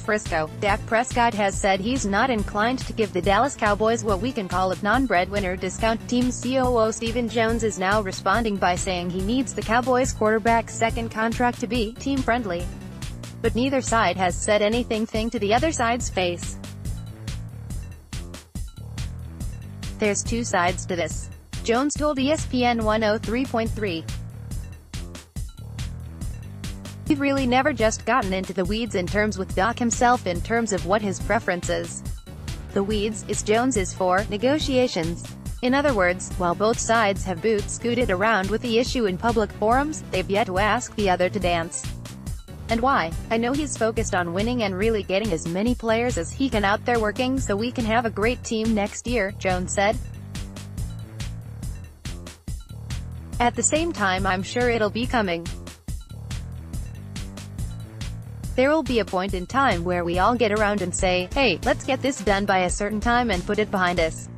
Frisco, Dak Prescott has said he's not inclined to give the Dallas Cowboys what we can call a non-breadwinner discount. Team COO Stephen Jones is now responding by saying he needs the Cowboys quarterback's second contract to be team-friendly. But neither side has said anything to the other side's face. There's two sides to this, Jones told ESPN 103.3. We've really never just gotten into the weeds in terms with Doc himself in terms of what his preference is. The weeds is Jones is for negotiations. In other words, while both sides have scooted around with the issue in public forums, they've yet to ask the other to dance. And why? I know he's focused on winning and really getting as many players as he can out there working so we can have a great team next year, Jones said. At the same time, I'm sure it'll be coming. There will be a point in time where we all get around and say, hey, let's get this done by a certain time and put it behind us.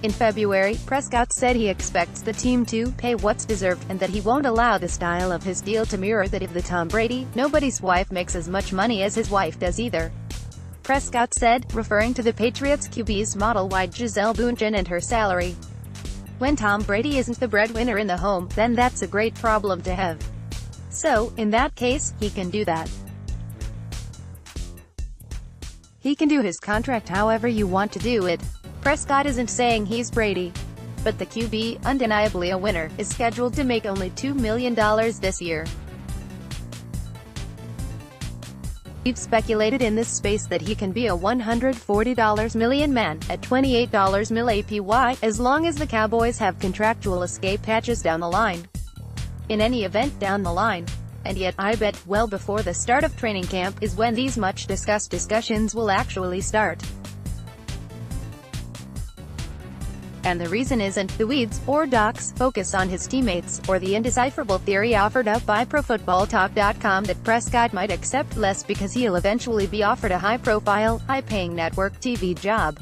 In February, Prescott said he expects the team to pay what's deserved, and that he won't allow the style of his deal to mirror that of the Tom Brady. Nobody's wife makes as much money as his wife does either, Prescott said, referring to the Patriots QB's model-wide Gisele Bündchen and her salary. When Tom Brady isn't the breadwinner in the home, then that's a great problem to have. So, in that case, he can do that. He can do his contract however you want to do it. Prescott isn't saying he's Brady. But the QB, undeniably a winner, is scheduled to make only $2 million this year. We've speculated in this space that he can be a $140 million man, at $28 mil APY, as long as the Cowboys have contractual escape hatches down the line. In any event down the line. And yet, I bet, well before the start of training camp, is when these much-discussed discussions will actually start. And the reason isn't the weeds, or Doc's focus on his teammates, or the indecipherable theory offered up by ProFootballTalk.com that Prescott might accept less because he'll eventually be offered a high-profile, high-paying network TV job.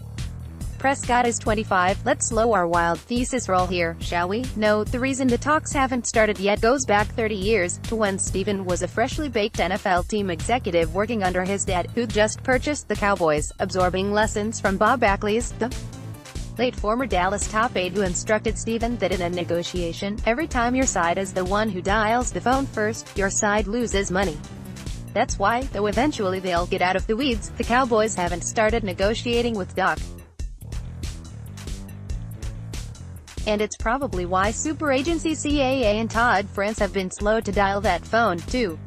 Prescott is 25, let's slow our wild thesis roll here, shall we? No, the reason the talks haven't started yet goes back 30 years, to when Stephen was a freshly baked NFL team executive working under his dad, who just purchased the Cowboys, absorbing lessons from Bob Backley's, the late former Dallas top aide, who instructed Stephen that in a negotiation, every time your side is the one who dials the phone first, your side loses money. That's why, though eventually they'll get out of the weeds, the Cowboys haven't started negotiating with Doc. And it's probably why super agency CAA and Todd France have been slow to dial that phone, too.